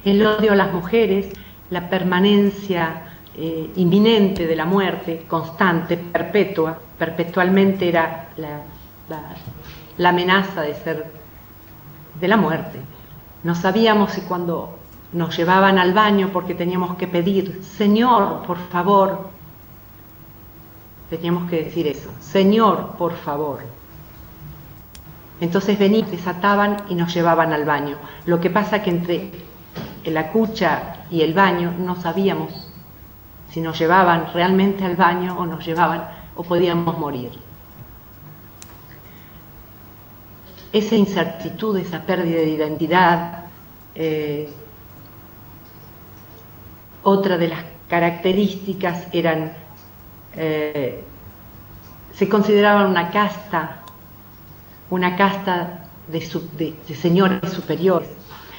el odio a las mujeres, la permanencia inminente de la muerte, constante, perpetua, perpetualmente era la amenaza de la muerte. No sabíamos si cuando nos llevaban al baño porque teníamos que pedir, Señor, por favor, teníamos que decir eso, Señor, por favor. Entonces venían, desataban y nos llevaban al baño. Lo que pasa que entre la cucha y el baño no sabíamos si nos llevaban realmente al baño o nos llevaban o podíamos morir. Esa incertidumbre, esa pérdida de identidad, otra de las características eran, se consideraban una casta de señores superiores,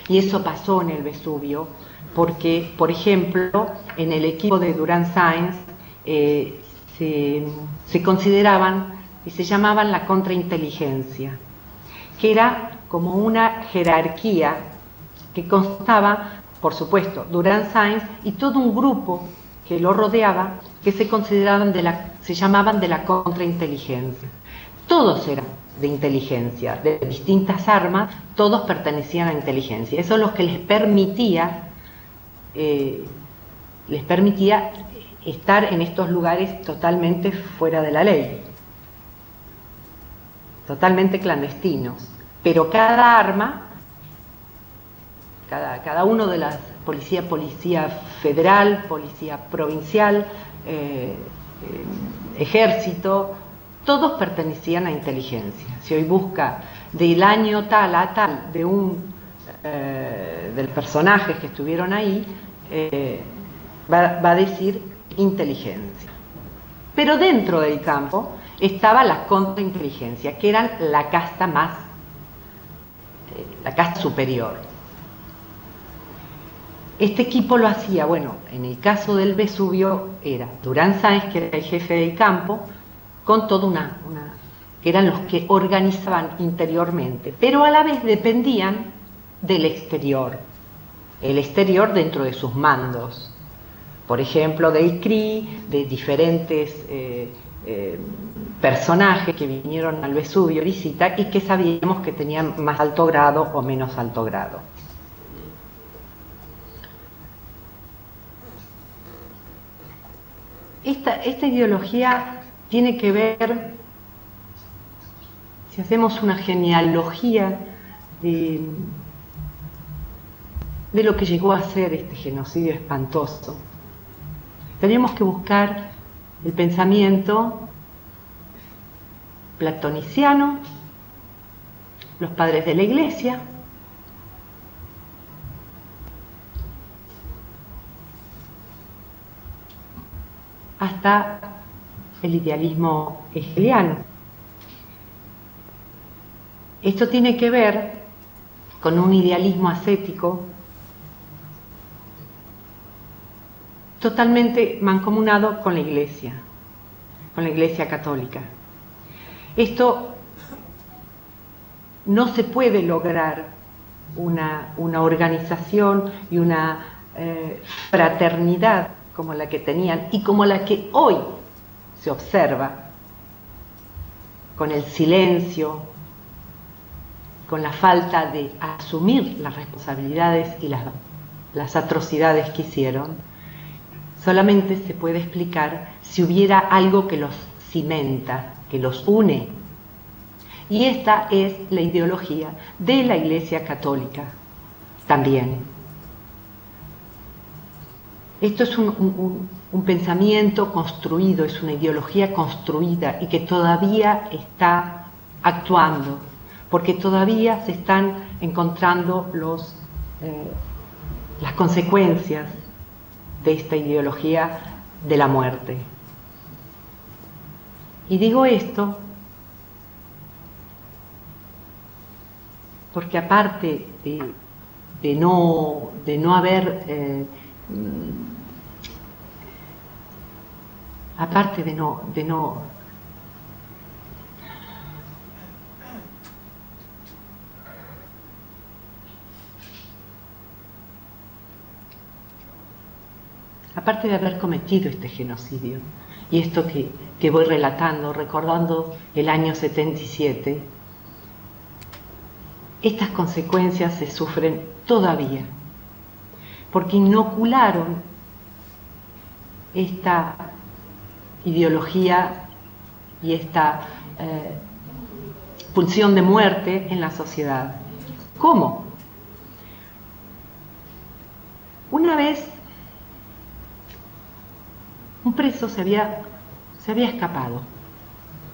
y eso pasó en el Vesubio, porque, por ejemplo, en el equipo de Durand-Sáenz se consideraban y se llamaban la contrainteligencia, que era como una jerarquía que constaba, por supuesto, Durand-Sáenz y todo un grupo que lo rodeaba, que se llamaban de la contrainteligencia. Todos eran de inteligencia, de distintas armas, todos pertenecían a inteligencia. Eso es lo que les permitía estar en estos lugares totalmente fuera de la ley, totalmente clandestinos. Pero cada arma, cada uno de las policía federal, policía provincial, ejército, todos pertenecían a inteligencia. Si hoy busca del año tal a tal del personajes que estuvieron ahí, va a decir inteligencia. Pero dentro del campo estaba la contrainteligencia, que eran la casta la casta superior. Este equipo lo hacía, bueno, en el caso del Vesubio era Durand-Sáenz, que era el jefe del campo, con toda que eran los que organizaban interiormente, pero a la vez dependían del exterior, el exterior dentro de sus mandos, por ejemplo del CRI, de diferentes personajes que vinieron al Vesubio a visitar y que sabíamos que tenían más alto grado o menos alto grado. Esta ideología tiene que ver, si hacemos una genealogía de lo que llegó a ser este genocidio espantoso, tenemos que buscar el pensamiento platoniciano, los padres de la Iglesia, hasta el idealismo hegeliano. Esto tiene que ver con un idealismo ascético totalmente mancomunado con la Iglesia católica. Esto no se puede lograr una organización y una fraternidad como la que tenían y como la que hoy se observa, con el silencio, con la falta de asumir las responsabilidades y las atrocidades que hicieron. Solamente se puede explicar si hubiera algo que los cimenta, que los une. Y esta es la ideología de la Iglesia Católica también. Esto es un pensamiento construido, es una ideología construida y que todavía está actuando, porque todavía se están encontrando las consecuencias de esta ideología de la muerte. Y digo esto porque aparte de no haber aparte de no aparte de haber cometido este genocidio, y esto que voy relatando, recordando el año 77, estas consecuencias se sufren todavía, porque inocularon esta ideología y esta pulsión de muerte en la sociedad. ¿Cómo? Una vez un preso se había escapado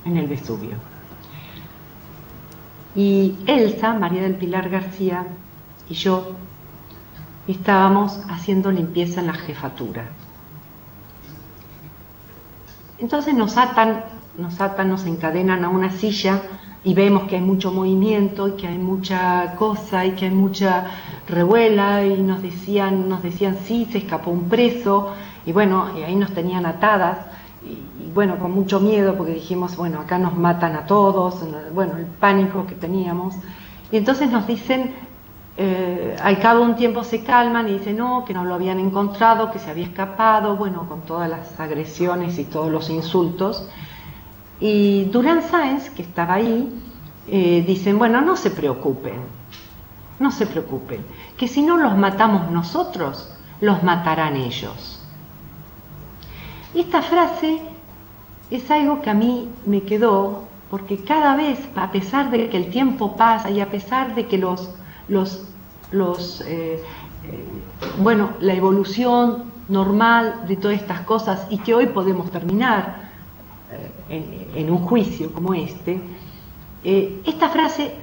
en el Vesubio. Y Elsa, María del Pilar García, y yo estábamos haciendo limpieza en la jefatura. Entonces nos encadenan a una silla y vemos que hay mucho movimiento y que hay mucha cosa y que hay mucha revuela, y nos decían sí, se escapó un preso, y bueno, y ahí nos tenían atadas, y bueno, con mucho miedo, porque dijimos, bueno, acá nos matan a todos, bueno, el pánico que teníamos. Y entonces nos dicen, al cabo de un tiempo se calman y dicen no, que no lo habían encontrado, que se había escapado, bueno, con todas las agresiones y todos los insultos. Y Durán Sáenz, que estaba ahí, dicen, bueno, no se preocupen, que si no los matamos nosotros, los matarán ellos. Esta frase es algo que a mí me quedó, porque cada vez, a pesar de que el tiempo pasa y a pesar de que la evolución normal de todas estas cosas, y que hoy podemos terminar en un juicio como este, esta frase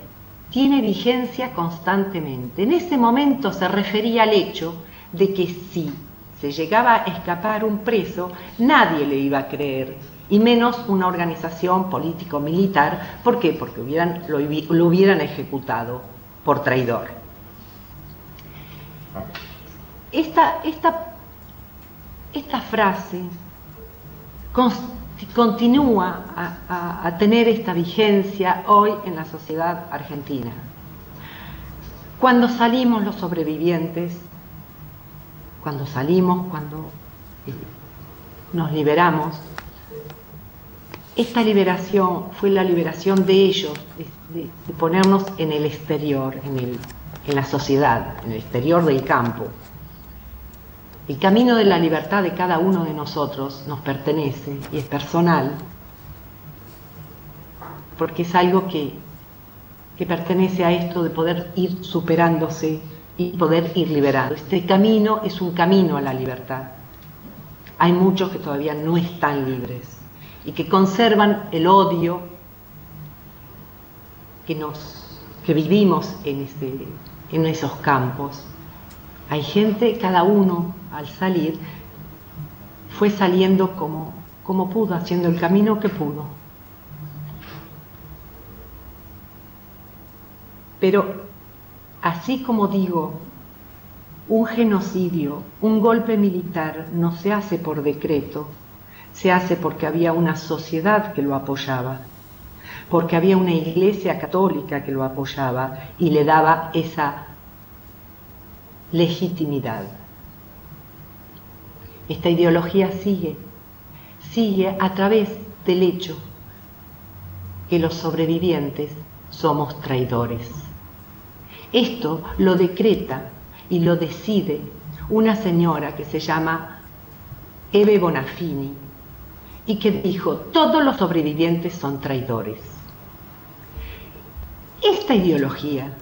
tiene vigencia constantemente. En ese momento se refería al hecho de que si se llegaba a escapar un preso, nadie le iba a creer, y menos una organización político-militar. ¿Por qué? Porque lo hubieran ejecutado por traidor. Esta frase continúa a tener esta vigencia hoy en la sociedad argentina. Cuando salimos los sobrevivientes, cuando nos liberamos, esta liberación fue la liberación de ellos, de ponernos en el exterior, en la sociedad, en el exterior del campo. El camino de la libertad de cada uno de nosotros nos pertenece y es personal, porque es algo que pertenece a esto de poder ir superándose y poder ir liberando. Este camino es un camino a la libertad. Hay muchos que todavía no están libres y que conservan el odio que vivimos en esos campos. Hay gente, cada uno al salir fue saliendo como pudo, haciendo el camino que pudo. Pero así como digo, un genocidio, un golpe militar no se hace por decreto, se hace porque había una sociedad que lo apoyaba, porque había una iglesia católica que lo apoyaba y le daba esa legitimidad. Esta ideología sigue a través del hecho que los sobrevivientes somos traidores. Esto lo decreta y lo decide una señora que se llama Eve Bonafini y que dijo: todos los sobrevivientes son traidores. Esta ideología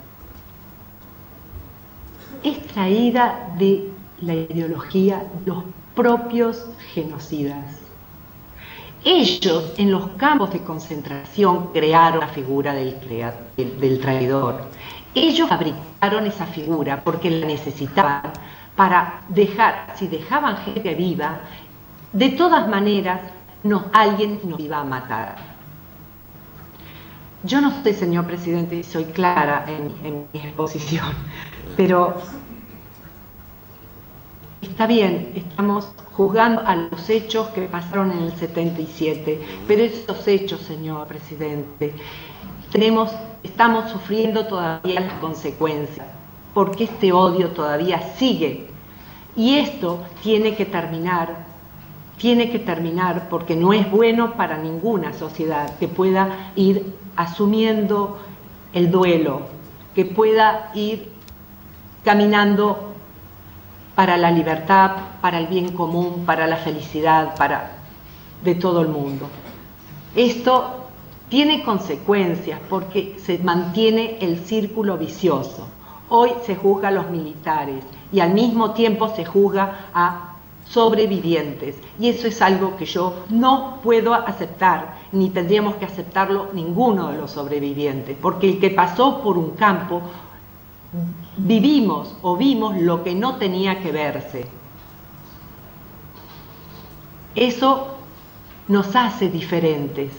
es traída de la ideología de los propios genocidas. Ellos en los campos de concentración crearon la figura del traidor. Ellos fabricaron esa figura porque la necesitaban para dejar, si dejaban gente viva, de todas maneras alguien nos iba a matar. Yo no sé, señor presidente, si soy clara en mi exposición, pero está bien, estamos juzgando a los hechos que pasaron en el 77, pero esos hechos, señor presidente, estamos sufriendo todavía las consecuencias, porque este odio todavía sigue Y esto tiene que terminar porque no es bueno para ninguna sociedad que pueda ir asumiendo el duelo, que pueda ir caminando para la libertad, para el bien común, para la felicidad, de todo el mundo. Esto tiene consecuencias porque se mantiene el círculo vicioso. Hoy se juzga a los militares y al mismo tiempo se juzga a sobrevivientes, y eso es algo que yo no puedo aceptar, ni tendríamos que aceptarlo ninguno de los sobrevivientes, porque el que pasó por un campo vimos lo que no tenía que verse. Eso nos hace diferentes,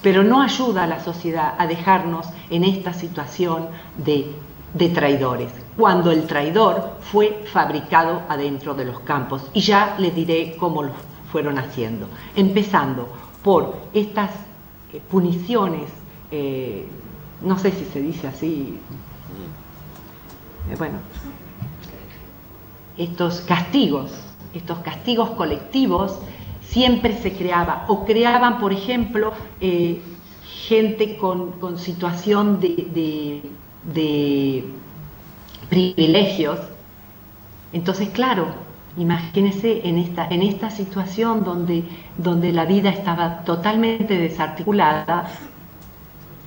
pero no ayuda a la sociedad a dejarnos en esta situación de traidores, cuando el traidor fue fabricado adentro de los campos. Y ya les diré cómo lo fueron haciendo, empezando por estas puniciones, no sé si se dice así, bueno, estos castigos colectivos. Siempre se creaba, o creaban, por ejemplo, gente con situación de privilegios. Entonces, claro, imagínense en esta situación donde la vida estaba totalmente desarticulada,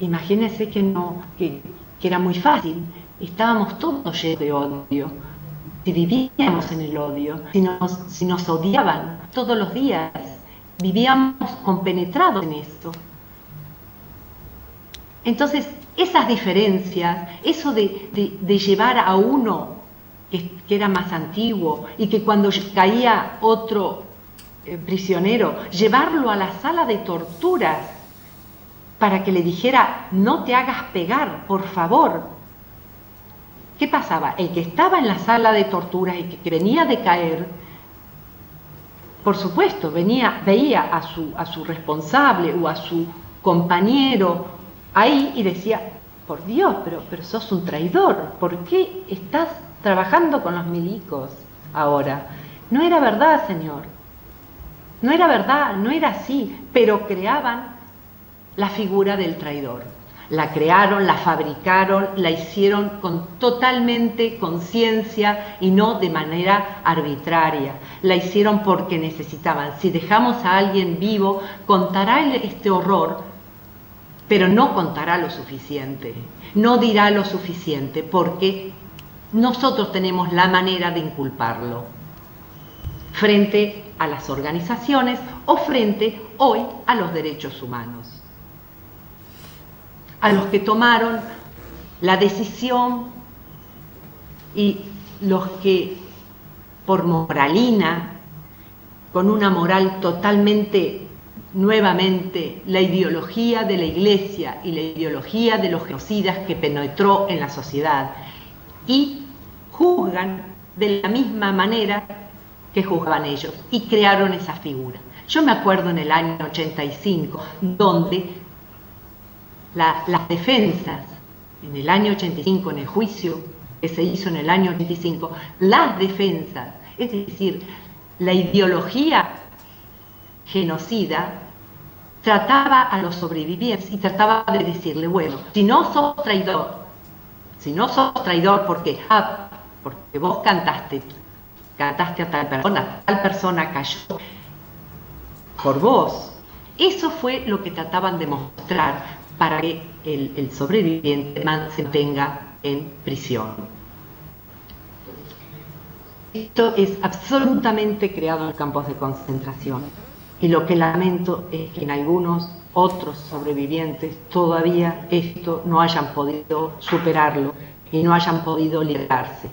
imagínense que era muy fácil, estábamos todos llenos de odio, si vivíamos en el odio, si nos odiaban todos los días, vivíamos compenetrados en esto. Entonces, esas diferencias, eso de llevar a uno que era más antiguo y que cuando caía otro prisionero, llevarlo a la sala de torturas para que le dijera: no te hagas pegar, por favor. ¿Qué pasaba? El que estaba en la sala de torturas y que venía de caer, por supuesto, veía a su responsable o a su compañero ahí y decía: por Dios, pero sos un traidor, ¿por qué estás trabajando con los milicos ahora? No era verdad, señor, no era verdad, no era así, pero creaban la figura del traidor. La crearon, la fabricaron, la hicieron con totalmente conciencia y no de manera arbitraria. La hicieron porque necesitaban. Si dejamos a alguien vivo, contará este horror, pero no contará lo suficiente, no dirá lo suficiente, porque nosotros tenemos la manera de inculparlo frente a las organizaciones o frente hoy a los derechos humanos, a los que tomaron la decisión y los que por moralina, con una moral totalmente, nuevamente, la ideología de la Iglesia y la ideología de los genocidas que penetró en la sociedad, y juzgan de la misma manera que juzgaban ellos, y crearon esa figura. Yo me acuerdo en el año 85, donde las defensas, en el año 85, en el juicio que se hizo en el año 85, las defensas, es decir, la ideología genocida, trataba a los sobrevivientes y trataba de decirle: bueno, si no sos traidor porque vos cantaste a tal persona cayó por vos. Eso fue lo que trataban de mostrar para que el sobreviviente se mantenga en prisión. Esto es absolutamente creado en campos de concentración, y lo que lamento es que en algunos otros sobrevivientes todavía esto no hayan podido superarlo y no hayan podido liberarse.